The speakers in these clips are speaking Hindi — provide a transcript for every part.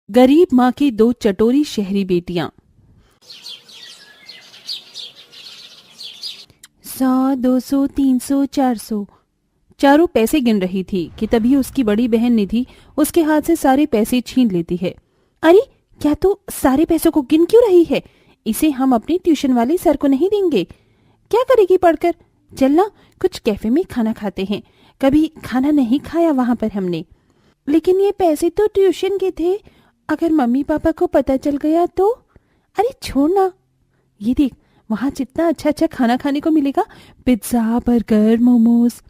गरीब माँ की दो चटोरी शहरी बेटियां। 100, 200, 300, 400 चारों पैसे गिन रही थी कि तभी उसकी बड़ी बहन निधि उसके हाथ से सारे पैसे छीन लेती है। अरे, क्या तू सारे पैसों को गिन क्यों रही है? इसे हम अपने ट्यूशन वाले सर को नहीं देंगे। क्या करेगी पढ़कर? चलना, कुछ कैफे में खाना खाते हैं। कभी खाना नहीं खाया वहां पर हमने। लेकिन ये पैसे तो ट्यूशन के थे, अगर मम्मी पापा को पता चल गया तो? अरे छोड़ ना, ये देख वहां जितना अच्छा अच्छा खाना खाने को मिलेगा, पिज्जा, बर्गर, मोमोज।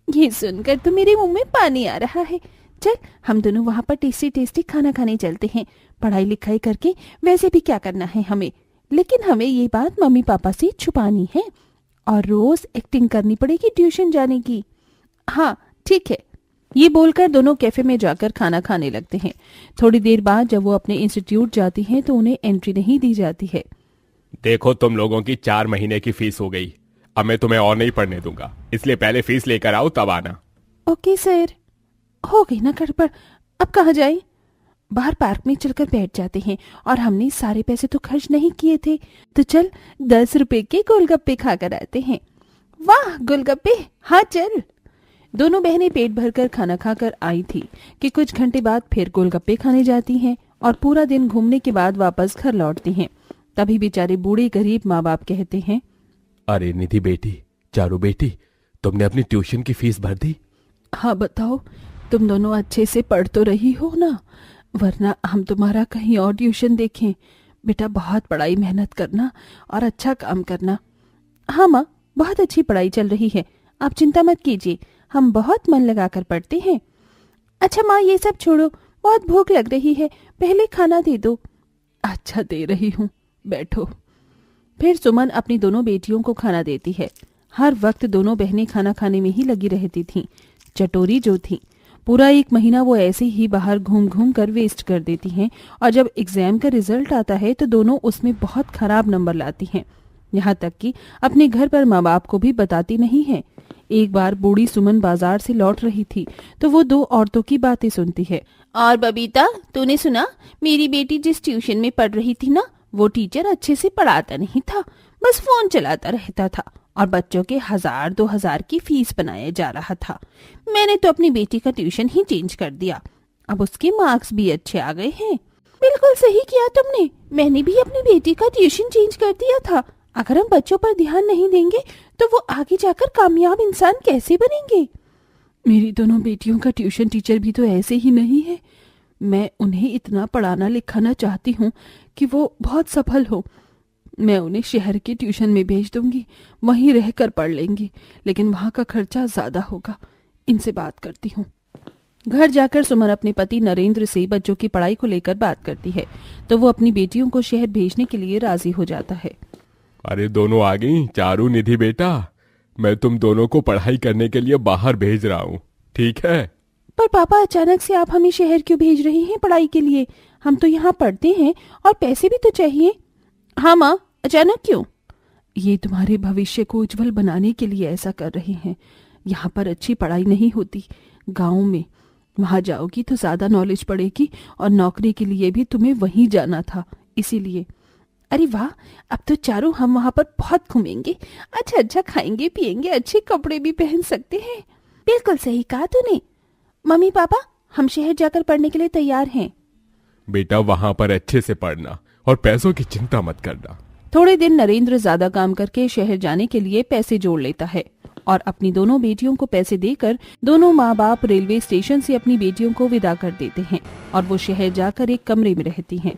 ये सुनकर तो मेरे मुंह में पानी आ रहा है। चल, हम दोनों वहां पर टेस्टी टेस्टी खाना खाने चलते हैं। पढ़ाई लिखाई करके वैसे भी क्या करना है हमें, लेकिन हमें ये बात मम्मी पापा से छुपानी है और रोज एक्टिंग करनी पड़ेगी ट्यूशन जाने की। हाँ ठीक है। ये बोलकर दोनों कैफे में जाकर खाना खाने लगते हैं। थोड़ी देर बाद जब वो अपने इंस्टीट्यूट जाती हैं तो उन्हें एंट्री नहीं दी जाती है। देखो, तुम लोगों की 4 महीने की फीस हो गई। अब मैं तुम्हें और नहीं पढ़ने दूंगा, इसलिए पहले फीस लेकर आओ तब आना। Okay sir. हो गई ना गड़बड़, अब कहाँ जाए? बाहर पार्क में चलकर बैठ जाते हैं। और हमने सारे पैसे तो खर्च नहीं किए थे, तो चल 10 रुपए के गोलगप्पे खाकर आते हैं। वाह गोलगप्पे, हाँ चल। दोनों बहनें पेट भरकर खाना खाकर आई थी कि कुछ घंटे बाद फिर गोलगप्पे खाने जाती हैं और पूरा दिन घूमने के बाद वापस घर लौटती हैं। तभी बेचारे बूढ़े गरीब माँ बाप कहते हैं, अरे निधि बेटी, चारू बेटी, तुमने अपनी ट्यूशन की फीस भर दी? हाँ बताओ, तुम दोनों अच्छे से पढ़ तो रही हो ना, वरना हम तुम्हारा कहीं और ट्यूशन देखें। बेटा बहुत पढ़ाई मेहनत करना और अच्छा काम करना। हाँ माँ, बहुत अच्छी पढ़ाई चल रही है, आप चिंता मत कीजिए, हम बहुत मन लगाकर पढ़ते हैं। अच्छा माँ, ये सब छोड़ो, बहुत भूख लग रही है, पहले खाना दे दो। अच्छा दे रही हूँ, बैठो। फिर सुमन अपनी दोनों बेटियों को खाना देती है। हर वक्त दोनों बहनें खाना खाने में ही लगी रहती थीं। चटोरी जो थी, पूरा 1 महीना वो ऐसे ही बाहर घूम घूम कर वेस्ट कर देती हैं और जब एग्जाम का रिजल्ट आता है तो दोनों उसमें बहुत खराब नंबर लाती हैं। यहाँ तक कि अपने घर पर माँ बाप को भी बताती नहीं है। एक बार बूढ़ी सुमन बाजार से लौट रही थी तो वो 2 औरतों की बातें सुनती है। और बबीता, तूने सुना, मेरी बेटी जिस ट्यूशन में पढ़ रही थी ना, वो टीचर अच्छे से पढ़ाता नहीं था, बस फोन चलाता रहता था और बच्चों के 1000-2000 की फीस बनाया जा रहा था। मैंने तो अपनी बेटी का ट्यूशन ही चेंज कर दिया, अब उसके मार्क्स भी अच्छे आ गए हैं। बिल्कुल सही किया तुमने, मैंने भी अपनी बेटी का ट्यूशन चेंज कर दिया था। अगर हम बच्चों पर ध्यान नहीं देंगे तो वो आगे जाकर कामयाब इंसान कैसे बनेंगे? मेरी दोनों बेटियों का ट्यूशन टीचर भी तो ऐसे ही नहीं है। मैं उन्हें इतना पढ़ाना लिखाना चाहती हूँ कि वो बहुत सफल हो। मैं उन्हें शहर के ट्यूशन में भेज दूंगी, वहीं रहकर पढ़ लेंगी, लेकिन वहाँ का खर्चा ज्यादा होगा। इनसे बात करती हूँ। घर जाकर सुमन अपने पति नरेंद्र से बच्चों की पढ़ाई को लेकर बात करती है तो वो अपनी बेटियों को शहर भेजने के लिए राजी हो जाता है। अरे दोनों आ गई, चारू निधि बेटा, मैं तुम दोनों को पढ़ाई करने के लिए बाहर भेज रहा हूँ, ठीक है? पर पापा, अचानक से आप हमें शहर क्यों भेज रहे हैं पढ़ाई के लिए? हम तो यहाँ पढ़ते हैं और पैसे भी तो चाहिए। हाँ माँ, अचानक क्यों? ये तुम्हारे भविष्य को उज्जवल बनाने के लिए ऐसा कर रहे हैं। यहाँ पर अच्छी पढ़ाई नहीं होती, गाँव में। वहाँ जाओगी तो ज्यादा नॉलेज पड़ेगी और नौकरी के लिए भी तुम्हें वहीं जाना था, इसीलिए। अरे वाह, अब तो चारों हम वहाँ पर बहुत घूमेंगे, अच्छा अच्छा खाएंगे पिएंगे, अच्छे कपड़े भी पहन सकते हैं। बिल्कुल सही कहा तूने। मम्मी पापा, हम शहर जाकर पढ़ने के लिए तैयार हैं। बेटा वहां पर अच्छे से पढ़ना और पैसों की चिंता मत करना। थोड़े दिन नरेंद्र ज्यादा काम करके शहर जाने के लिए पैसे जोड़ लेता है और अपनी दोनों बेटियों को पैसे देकर दोनों माँ बाप रेलवे स्टेशन से अपनी बेटियों को विदा कर देते हैं और वो शहर जाकर एक कमरे में रहती हैं।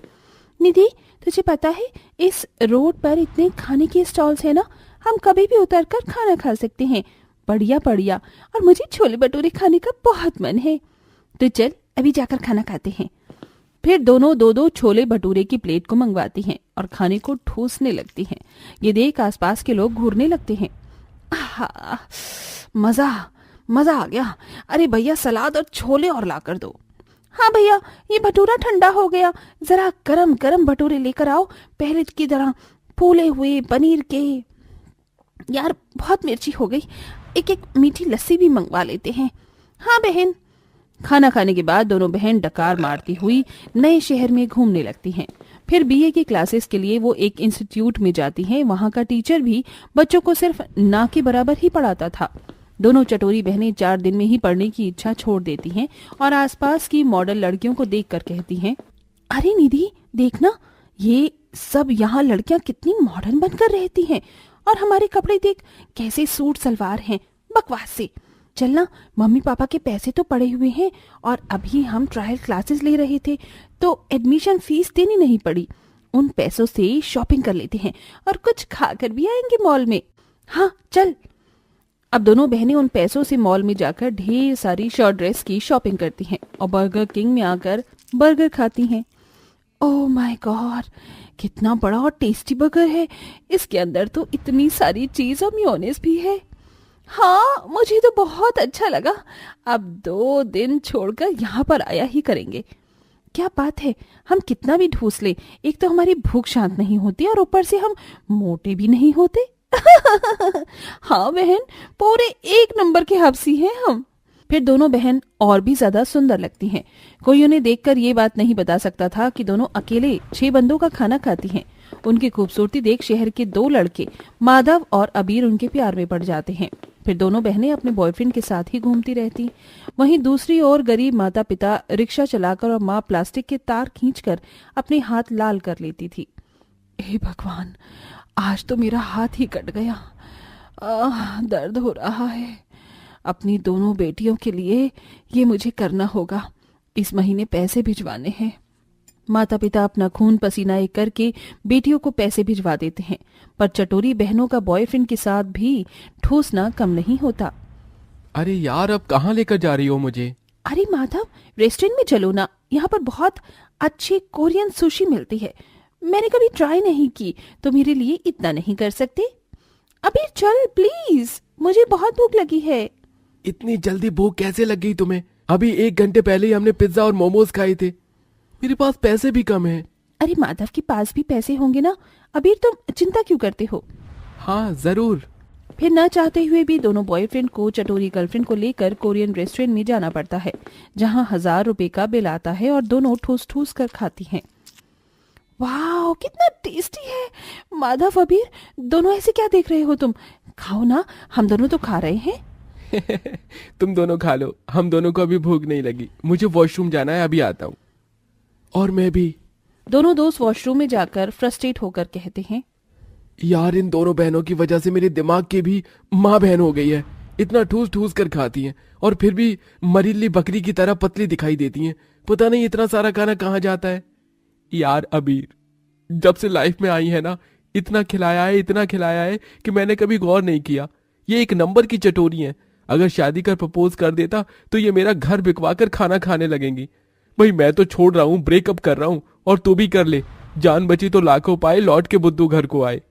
निधि, तुझे पता है इस रोड पर इतने खाने के स्टॉल्स हैं ना, हम कभी भी उतरकर खाना खा सकते हैं, बढ़िया बढ़िया। और मुझे छोले भटूरे खाने का बहुत मन है, तो चल अभी जाकर खाना खाते हैं। फिर दोनों 2-2 छोले भटूरे की प्लेट को मंगवाती हैं और खाने को ठूसने लगती हैं। ये देख आसपास के लोग घूरने लगते हैं। मजा मजा आ गया। अरे भैया, सलाद और छोले और ला कर दो। हाँ भैया, ये भटूरा ठंडा हो गया, जरा गरम गरम भटूरे लेकर आओ, पहले की तरह फूले हुए पनीर के। यार बहुत मिर्ची हो गई, एक एक मीठी लस्सी भी मंगवा लेते हैं। हाँ बहन। खाना खाने के बाद दोनों बहन डकार मारती हुई नए शहर में घूमने लगती हैं। फिर बीए की क्लासेस के लिए वो एक इंस्टीट्यूट में जाती हैं। वहाँ का टीचर भी बच्चों को सिर्फ ना के बराबर ही पढ़ाता था। दोनों चटोरी बहनें 4 दिन में ही पढ़ने की इच्छा छोड़ देती हैं और आसपास की मॉडल लड़कियों को देखकर कहती हैं, अरे निधि देखना, ये सब यहाँ लड़कियां कितनी मॉडर्न बनकर रहती हैं और हमारे कपड़े देख कैसे सूट सलवार हैं, बकवास से। चलना, मम्मी पापा के पैसे तो पड़े हुए हैं और अभी हम ट्रायल क्लासेस ले रहे थे तो एडमिशन फीस देनी नहीं पड़ी। उन पैसों से शॉपिंग कर लेते हैं और कुछ खाकर भी आएंगे मॉल में। हाँ चल। अब दोनों बहनें उन पैसों से मॉल में जाकर ढेर सारी शॉर्ट ड्रेस की शॉपिंग करती हैं और बर्गर किंग में आकर बर्गर खाती हैं। ओह माय गॉड, कितना बड़ा और टेस्टी बर्गर है। इसके अंदर तो इतनी सारी चीज और मेयोनेज़ भी है। हाँ, मुझे तो बहुत अच्छा लगा। अब 2 दिन छोड़कर यहाँ पर आया ही करेंगे। क्या बात है, हम कितना भी ठूस ले, एक तो हमारी भूख शांत नहीं होती और ऊपर से हम मोटे भी नहीं होते। हाँ बहन, पूरे 1 नंबर के हब्सी हैं हम। फिर दोनों बहन और भी ज्यादा सुंदर लगती हैं। कोई उन्हें देखकर ये बात नहीं बता सकता था कि दोनों अकेले 6 बंदों का खाना खाती हैं। उनकी खूबसूरती देख शहर के 2 लड़के माधव और अबीर उनके प्यार में पड़ जाते हैं। फिर दोनों बहनें अपने बॉयफ्रेंड के साथ ही घूमती रहती। वहीं दूसरी ओर गरीब माता पिता रिक्शा चलाकर और माँ प्लास्टिक के तार खींचकर अपने हाथ लाल कर लेती थी। हे भगवान, आज तो मेरा हाथ ही कट गया। दर्द हो रहा है। अपनी दोनों बेटियों के लिए ये मुझे करना होगा। इस महीने पैसे भिजवाने हैं। माता पिता अपना खून पसीना एक करके बेटियों को पैसे भिजवा देते हैं, पर चटोरी बहनों का बॉयफ्रेंड के साथ भी ठूसना कम नहीं होता। अरे यार, अब कहाँ लेकर जा रही हो मुझे? अरे माधव, रेस्टोरेंट में चलो ना, यहाँ पर बहुत अच्छी कोरियन सुशी मिलती है। मैंने कभी ट्राई नहीं की तो मेरे लिए इतना नहीं कर सकते? अभी चल प्लीज, मुझे बहुत भूख लगी है। इतनी जल्दी भूख कैसे लग गई तुम्हें? अभी 1 घंटे पहले ही हमने पिज्जा और मोमोज खाए थे। मेरे पास पैसे भी कम हैं। अरे माधव के पास भी पैसे होंगे ना। अबीर, तुम चिंता क्यों करते हो? हाँ जरूर। फिर न चाहते हुए भी दोनों बॉयफ्रेंड को चटोरी गर्लफ्रेंड को लेकर कोरियन रेस्टोरेंट में जाना पड़ता है, जहाँ 1000 रुपए का बिल आता है और दोनों ठूस ठूस कर खाती हैं। वाह, कितना टेस्टी है। माधव, अबीर, दोनों ऐसे क्या देख रहे हो तुम? खाओ ना, हम दोनों तो खा रहे हैं। तुम दोनों खा लो, हम दोनों को अभी भूख नहीं लगी। मुझे वॉशरूम जाना है, अभी आता हूँ। और मैं भी। दोनों दोस्त वॉशरूम में जाकर फ्रस्ट्रेट होकर कहते हैं, यार, इन दोनों बहनों की वजह से मेरे दिमाग की भी माँ बहन हो गई है। इतना ठूस ठूस कर खाती हैं और फिर भी मरीली बकरी की तरह पतली दिखाई देती हैं। पता नहीं इतना सारा खाना कहाँ जाता है। यार अबीर, जब से लाइफ में आई है ना, इतना खिलाया है कि मैंने कभी गौर नहीं किया। ये 1 नंबर की चटोरी है। अगर शादी कर प्रपोज कर देता तो ये मेरा घर बिकवा कर खाना खाने लगेंगी। भाई मैं तो छोड़ रहा हूँ, ब्रेकअप कर रहा हूँ, और तू भी कर ले। जान बची तो लाखों पाए, लौट के बुद्धू घर को आए।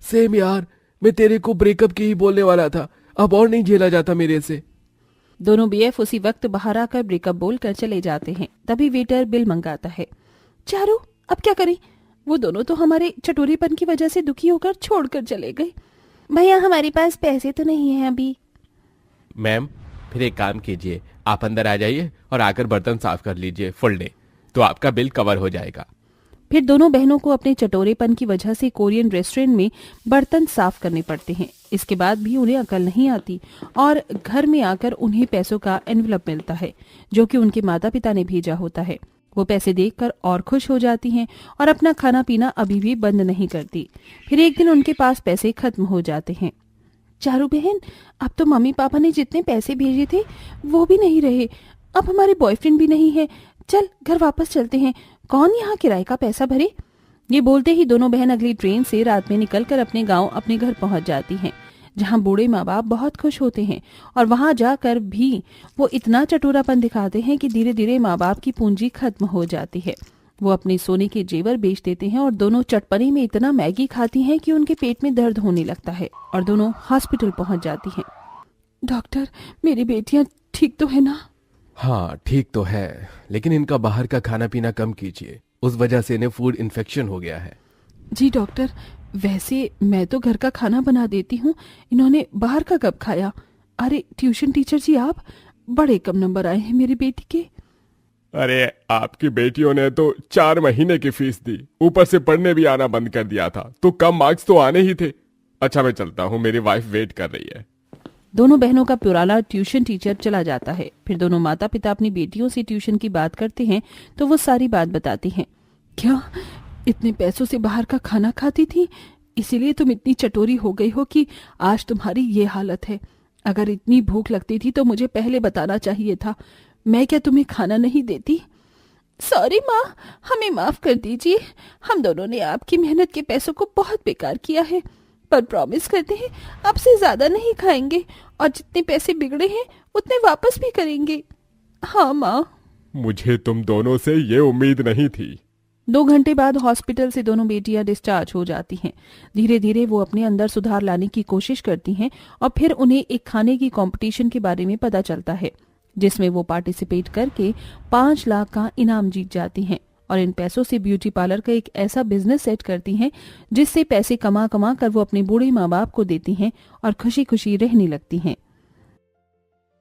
सेम यार, मैं तेरे को ब्रेकअप की ही बोलने वाला था। अब और नहीं झेला जाता मेरे से। दोनों बीएफ उसी वक्त बाहर आकर ब्रेकअप बोलकर चले जाते हैं। तभी वेटर बिल मंगाता है। चारू, अब क्या करें? वो दोनों तो हमारे चटोरीपन की वजह से दुखी होकर छोड़कर चले गए। भैया, हमारे पास पैसे तो नहीं है अभी। मैम, फिर एक काम कीजिए, आप अंदर आ जाइए और आकर बर्तन साफ कर लीजिए फुल डे, तो आपका बिल कवर हो जाएगा। फिर दोनों बहनों को अपने चटोरेपन की वजह से कोरियन रेस्टोरेंट में बर्तन साफ करने पड़ते हैं। इसके बाद भी उन्हें अकल नहीं आती और घर में आकर उन्हें पैसों का एनवलप मिलता है, जो कि उनके माता पिता ने भेजा होता है। वो पैसे देखकर और खुश हो जाती हैं और अपना खाना पीना अभी भी बंद नहीं करती। फिर एक दिन उनके पास पैसे खत्म हो जाते हैं। चारू बहन, अब तो मम्मी पापा ने जितने पैसे भेजे थे वो भी नहीं रहे। अब हमारे बॉयफ्रेंड भी नहीं है। चल घर वापस चलते हैं, कौन यहाँ किराए का पैसा भरे? ये बोलते ही दोनों बहन अगली ट्रेन से रात में निकलकर अपने गांव अपने घर पहुंच जाती हैं, जहां बूढ़े माँ बाप बहुत खुश होते हैं और वहां जाकर भी वो इतना चटोरापन दिखाते हैं कि धीरे धीरे माँ बाप की पूंजी खत्म हो जाती है। वो अपने सोने के जेवर बेच देते हैं और दोनों चटपनी में इतना मैगी खाती हैं कि उनके पेट में दर्द होने लगता है और दोनों हॉस्पिटल पहुंच जाती हैं। डॉक्टर, मेरी बेटियां ठीक तो है ना? हाँ ठीक तो है, लेकिन इनका बाहर का खाना पीना कम कीजिए, उस वजह से इन्हें फूड इन्फेक्शन हो गया है। जी डॉक्टर, वैसे मैं तो घर का खाना बना देती हूँ, इन्होंने बाहर का कब खाया? अरे ट्यूशन टीचर जी, आप बड़े कम नंबर आए हैं मेरी बेटी के। अरे आपकी बेटियों ने तो 4 महीने की फीस दी, ऊपर से पढ़ने भी आना बंद कर दिया था, तो कम मार्क्स तो आने ही थे। अच्छा मैं चलता हूँ, मेरी वाइफ वेट कर रही है। दोनों बहनों का पुराना ट्यूशन टीचर चला जाता है। फिर दोनों माता पिता अपनी बेटियों से ट्यूशन की बात करते हैं तो वो सारी बात बताती हैं। क्या इतने पैसों से बाहर का खाना खाती थी, इसीलिए तुम इतनी चटोरी हो गई हो कि आज तुम्हारी ये हालत है। अगर इतनी भूख लगती थी तो मुझे पहले बताना चाहिए था। मैं क्या तुम्हें खाना नहीं देती? सॉरी माँ, हमें माफ कर दीजिए। हम दोनों ने आपकी मेहनत के पैसों को बहुत बेकार किया है, पर प्रॉमिस करते हैं अब से ज्यादा नहीं खाएंगे और जितने पैसे बिगड़े हैं उतने वापस भी करेंगे। हाँ माँ। मुझे तुम दोनों से ये उम्मीद नहीं थी। 2 घंटे बाद हॉस्पिटल से दोनों बेटियां डिस्चार्ज हो जाती हैं। धीरे धीरे वो अपने अंदर सुधार लाने की कोशिश करती हैं और फिर उन्हें एक खाने की कंपटीशन के बारे में पता चलता है, जिसमें वो पार्टिसिपेट करके 5 लाख का इनाम जीत जाती हैं और इन पैसों से ब्यूटी पार्लर का एक ऐसा बिजनेस सेट करती हैं जिससे पैसे कमा कमा कर वो अपने बूढ़े माँ बाप को देती हैं और खुशी खुशी रहने लगती हैं।